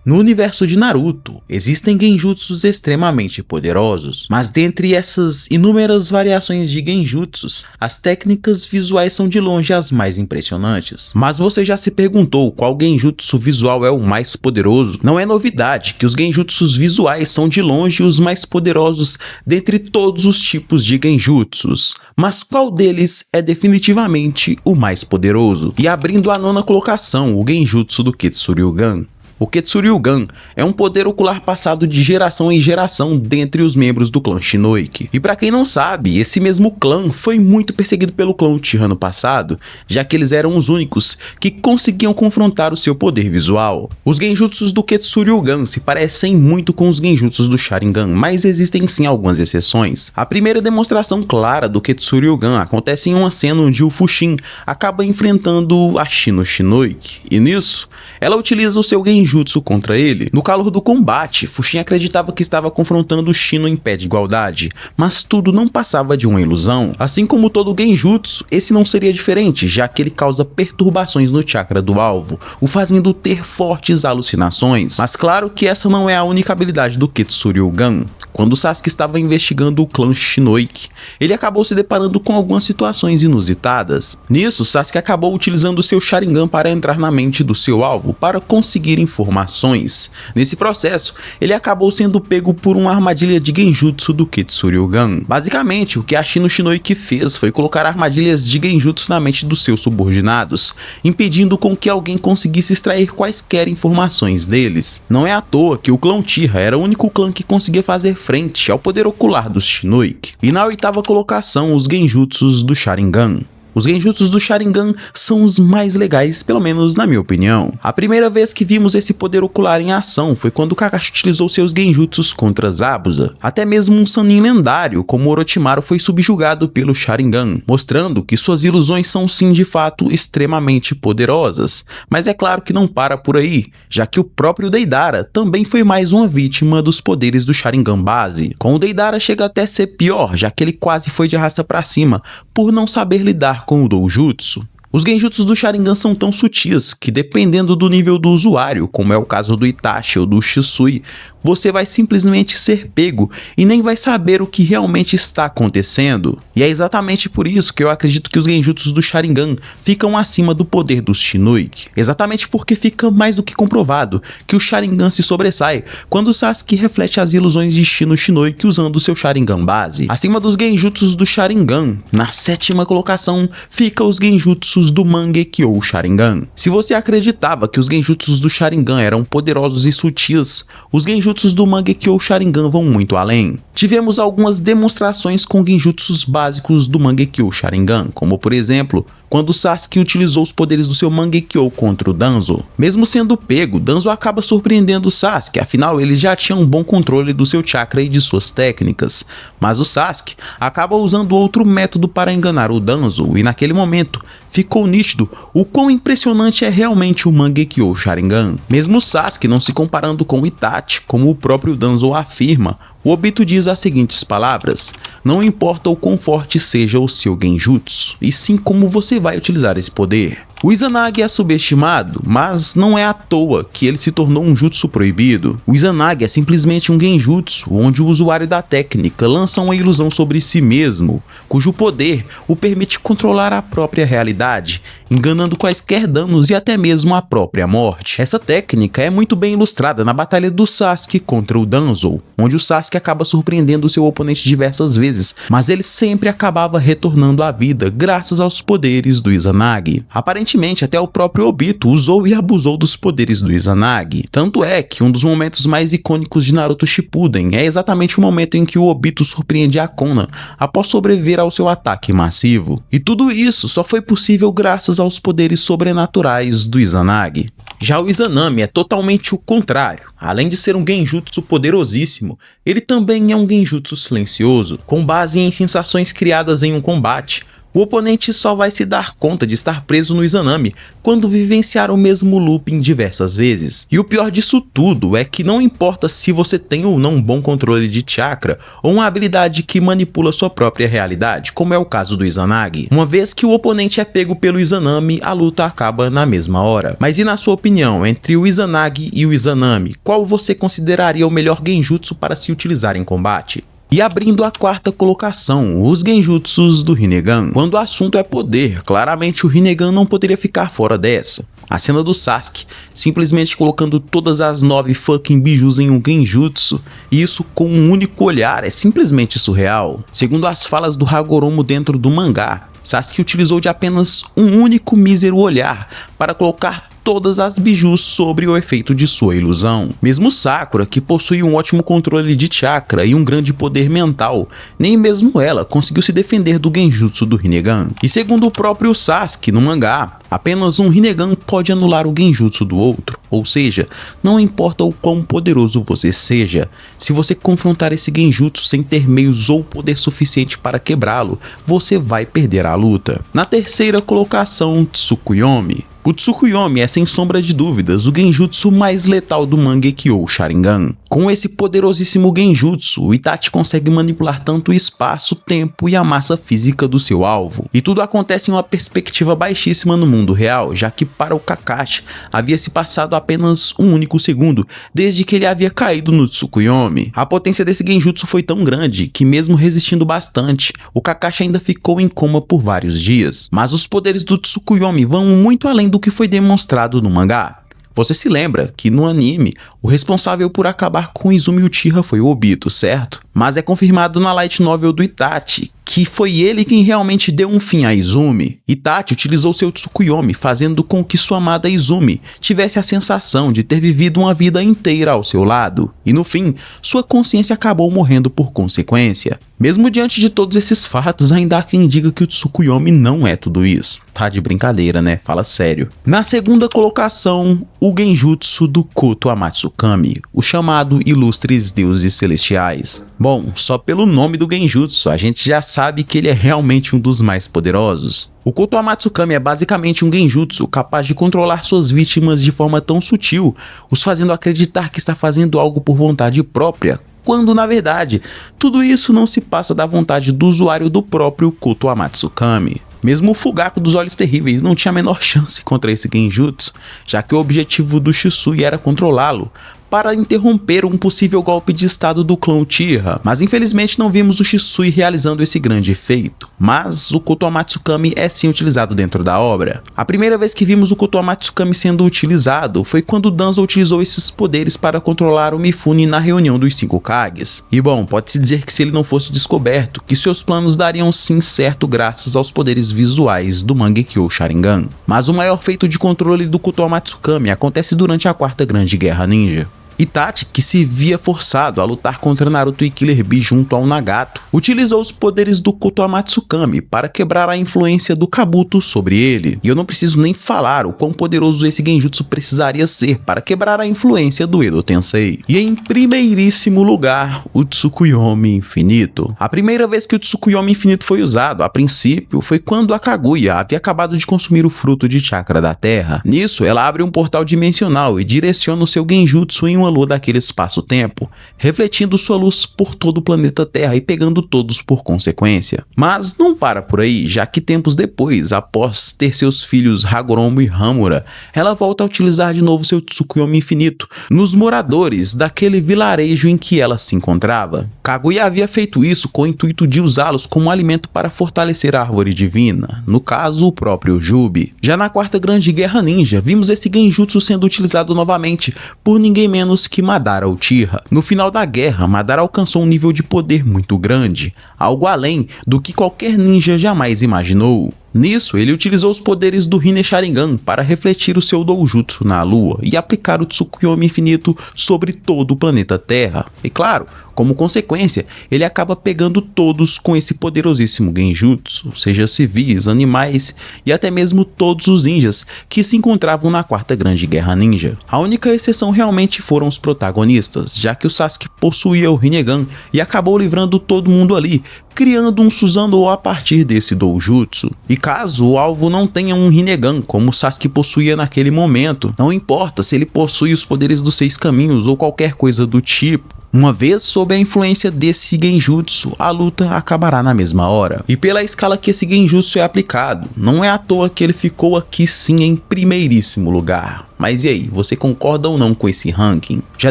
No universo de Naruto, existem genjutsus extremamente poderosos, mas dentre essas inúmeras variações de genjutsus, as técnicas visuais são de longe as mais impressionantes. Mas você já se perguntou qual genjutsu visual é o mais poderoso? Não é novidade que os genjutsus visuais são de longe os mais poderosos dentre todos os tipos de genjutsus, mas qual deles é definitivamente o mais poderoso? E abrindo a nona colocação, o genjutsu do Ketsuryugan. O Ketsuryugan é um poder ocular passado de geração em geração dentre os membros do clã Shinoiki. E para quem não sabe, esse mesmo clã foi muito perseguido pelo clã Uchiha no passado, já que eles eram os únicos que conseguiam confrontar o seu poder visual. Os genjutsus do Ketsuryugan se parecem muito com os genjutsus do Sharingan, mas existem sim algumas exceções. A primeira demonstração clara do Ketsuryugan acontece em uma cena onde o Fushin acaba enfrentando a Shino Shinoiki, e nisso, ela utiliza o seu genjutsu contra ele. No calor do combate, Fushin acreditava que estava confrontando o Shino em pé de igualdade, mas tudo não passava de uma ilusão. Assim como todo genjutsu, esse não seria diferente, já que ele causa perturbações no chakra do alvo, o fazendo ter fortes alucinações. Mas claro que essa não é a única habilidade do Ketsuryugan. Quando Sasuke estava investigando o clã Shinoiki, ele acabou se deparando com algumas situações inusitadas. Nisso, Sasuke acabou utilizando o seu Sharingan para entrar na mente do seu alvo, para conseguir informações. Nesse processo, ele acabou sendo pego por uma armadilha de genjutsu do Ketsuryugan. Basicamente, o que a Shino Shinoiki fez foi colocar armadilhas de genjutsu na mente dos seus subordinados, impedindo com que alguém conseguisse extrair quaisquer informações deles. Não é à toa que o clã Uchiha era o único clã que conseguia fazer frente ao poder ocular dos Shinoiki. E na oitava colocação, os genjutsus do Sharingan. Os genjutsus do Sharingan são os mais legais, pelo menos na minha opinião. A primeira vez que vimos esse poder ocular em ação foi quando Kakashi utilizou seus genjutsus contra Zabuza. Até mesmo um Sannin lendário como Orochimaru foi subjugado pelo Sharingan, mostrando que suas ilusões são sim de fato extremamente poderosas. Mas é claro que não para por aí, já que o próprio Deidara também foi mais uma vítima dos poderes do Sharingan base. Com o Deidara chega até ser pior, já que ele quase foi de arrasta pra cima, por não saber lidar com o doujutsu. Os genjutsus do Sharingan são tão sutis que, dependendo do nível do usuário, como é o caso do Itachi ou do Shisui, você vai simplesmente ser pego e nem vai saber o que realmente está acontecendo. E é exatamente por isso que eu acredito que os genjutsus do Sharingan ficam acima do poder dos Shinoiki. Exatamente porque fica mais do que comprovado que o Sharingan se sobressai quando Sasuke reflete as ilusões de Shino Shinoiki usando seu Sharingan base. Acima dos genjutsus do Sharingan, na sétima colocação, fica os genjutsus do Mangekyo Sharingan. Se você acreditava que os genjutsus do Sharingan eram poderosos e sutis, os genjutsus do Mangekyo Sharingan vão muito além. Tivemos algumas demonstrações com genjutsus básicos do Mangekyo Sharingan, como por exemplo, quando Sasuke utilizou os poderes do seu Mangekyo contra o Danzo. Mesmo sendo pego, Danzo acaba surpreendendo Sasuke, afinal ele já tinha um bom controle do seu chakra e de suas técnicas. Mas o Sasuke acaba usando outro método para enganar o Danzo, e naquele momento ficou nítido o quão impressionante é realmente o Mangekyo Sharingan. Mesmo Sasuke não se comparando com Itachi, como o próprio Danzo afirma, o Obito diz as seguintes palavras: não importa o quão forte seja o seu genjutsu, e sim como você vai utilizar esse poder. O Izanagi é subestimado, mas não é à toa que ele se tornou um jutsu proibido. O Izanagi é simplesmente um genjutsu onde o usuário da técnica lança uma ilusão sobre si mesmo, cujo poder o permite controlar a própria realidade, enganando quaisquer danos e até mesmo a própria morte. Essa técnica é muito bem ilustrada na batalha do Sasuke contra o Danzo, onde o Sasuke acaba surpreendendo seu oponente diversas vezes, mas ele sempre acabava retornando à vida graças aos poderes do Izanagi. Aparentemente, até o próprio Obito usou e abusou dos poderes do Izanagi. Tanto é que um dos momentos mais icônicos de Naruto Shippuden é exatamente o momento em que o Obito surpreende a Konan após sobreviver ao seu ataque massivo. E tudo isso só foi possível graças aos poderes sobrenaturais do Izanagi. Já o Izanami é totalmente o contrário. Além de ser um genjutsu poderosíssimo, ele também é um genjutsu silencioso. Com base em sensações criadas em um combate, O oponente só vai se dar conta de estar preso no Izanami quando vivenciar o mesmo looping diversas vezes. E o pior disso tudo é que não importa se você tem ou não um bom controle de chakra ou uma habilidade que manipula sua própria realidade, como é o caso do Izanagi. Uma vez que o oponente é pego pelo Izanami, a luta acaba na mesma hora. Mas e na sua opinião, entre o Izanagi e o Izanami, qual você consideraria o melhor genjutsu para se utilizar em combate? E abrindo a quarta colocação, os genjutsus do Rinnegan. Quando o assunto é poder, claramente o Rinnegan não poderia ficar fora dessa. A cena do Sasuke, simplesmente colocando todas as 9 fucking bijus em um genjutsu, e isso com um único olhar, é simplesmente surreal. Segundo as falas do Hagoromo dentro do mangá, Sasuke utilizou de apenas um único mísero olhar para colocar todas as bijus sobre o efeito de sua ilusão. Mesmo Sakura, que possui um ótimo controle de chakra e um grande poder mental, nem mesmo ela conseguiu se defender do genjutsu do Rinnegan. E segundo o próprio Sasuke no mangá, apenas um Rinnegan pode anular o genjutsu do outro, ou seja, não importa o quão poderoso você seja, se você confrontar esse genjutsu sem ter meios ou poder suficiente para quebrá-lo, você vai perder a luta. Na terceira colocação, Tsukuyomi. O Tsukuyomi é sem sombra de dúvidas o genjutsu mais letal do Mangekyo Sharingan. Com esse poderosíssimo genjutsu, o Itachi consegue manipular tanto o espaço, tempo e a massa física do seu alvo. E tudo acontece em uma perspectiva baixíssima no mundo real, já que para o Kakashi havia se passado apenas um único segundo desde que ele havia caído no Tsukuyomi. A potência desse genjutsu foi tão grande que mesmo resistindo bastante, o Kakashi ainda ficou em coma por vários dias. Mas os poderes do Tsukuyomi vão muito além do que foi demonstrado no mangá. Você se lembra que no anime, o responsável por acabar com Izumi Uchiha foi o Obito, certo? Mas é confirmado na light novel do Itachi que foi ele quem realmente deu um fim a Izumi. Itachi utilizou seu Tsukuyomi, fazendo com que sua amada Izumi tivesse a sensação de ter vivido uma vida inteira ao seu lado. E no fim, sua consciência acabou morrendo por consequência. Mesmo diante de todos esses fatos, ainda há quem diga que o Tsukuyomi não é tudo isso. Tá de brincadeira, né? Fala sério. Na segunda colocação, o genjutsu do Koto Amatsukami, o chamado Ilustres Deuses Celestiais. Bom, só pelo nome do genjutsu, a gente já sabe que ele é realmente um dos mais poderosos. O Koto Amatsukami é basicamente um genjutsu capaz de controlar suas vítimas de forma tão sutil, os fazendo acreditar que está fazendo algo por vontade própria, quando na verdade, tudo isso não se passa da vontade do usuário do próprio Koto Amatsukami. Mesmo o Fugaku dos Olhos Terríveis não tinha a menor chance contra esse genjutsu, já que o objetivo do Shisui era controlá-lo, para interromper um possível golpe de estado do clã Uchiha, mas infelizmente não vimos o Shisui realizando esse grande feito. Mas o Koto Amatsukami é sim utilizado dentro da obra. A primeira vez que vimos o Koto Amatsukami sendo utilizado foi quando Danzo utilizou esses poderes para controlar o Mifune na reunião dos 5 Kages. E bom, pode-se dizer que se ele não fosse descoberto, que seus planos dariam sim certo graças aos poderes visuais do Mangekyo Sharingan. Mas o maior feito de controle do Koto Amatsukami acontece durante a Quarta Grande Guerra Ninja. Itachi, que se via forçado a lutar contra Naruto e Killer Bee junto ao Nagato, utilizou os poderes do Koto Amatsukami para quebrar a influência do Kabuto sobre ele. E eu não preciso nem falar o quão poderoso esse genjutsu precisaria ser para quebrar a influência do Edo Tensei. E em primeiríssimo lugar, o Tsukuyomi Infinito. A primeira vez que o Tsukuyomi Infinito foi usado, a princípio, foi quando a Kaguya havia acabado de consumir o fruto de chakra da Terra. Nisso, ela abre um portal dimensional e direciona o seu genjutsu em uma lua daquele espaço-tempo, refletindo sua luz por todo o planeta Terra e pegando todos por consequência. Mas não para por aí, já que tempos depois, após ter seus filhos Hagoromo e Hamura, ela volta a utilizar de novo seu Tsukuyomi Infinito nos moradores daquele vilarejo em que ela se encontrava. Kaguya havia feito isso com o intuito de usá-los como alimento para fortalecer a árvore divina, no caso o próprio Jubi. Já na Quarta Grande Guerra Ninja, vimos esse genjutsu sendo utilizado novamente por ninguém menos que Madara Uchiha. No final da guerra, Madara alcançou um nível de poder muito grande, algo além do que qualquer ninja jamais imaginou. Nisso, ele utilizou os poderes do Rinne Sharingan para refletir o seu doujutsu na lua e aplicar o Tsukuyomi Infinito sobre todo o planeta Terra. E claro, como consequência, ele acaba pegando todos com esse poderosíssimo genjutsu, seja civis, animais e até mesmo todos os ninjas que se encontravam na Quarta Grande Guerra Ninja. A única exceção realmente foram os protagonistas, já que o Sasuke possuía o Rinnegan e acabou livrando todo mundo ali, criando um Susanoo a partir desse doujutsu. E caso o alvo não tenha um Rinnegan, como Sasuke possuía naquele momento, não importa se ele possui os poderes dos 6 caminhos ou qualquer coisa do tipo, uma vez sob a influência desse genjutsu, a luta acabará na mesma hora. E pela escala que esse genjutsu é aplicado, não é à toa que ele ficou aqui sim em primeiríssimo lugar. Mas e aí, você concorda ou não com esse ranking? Já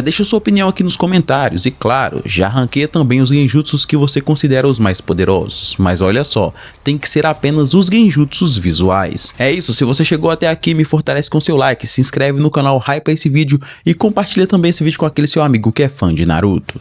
deixa sua opinião aqui nos comentários e claro, já ranqueia também os genjutsus que você considera os mais poderosos. Mas olha só, tem que ser apenas os genjutsus visuais. É isso, se você chegou até aqui, me fortalece com seu like, se inscreve no canal, hypa esse vídeo e compartilha também esse vídeo com aquele seu amigo que é fã de Naruto.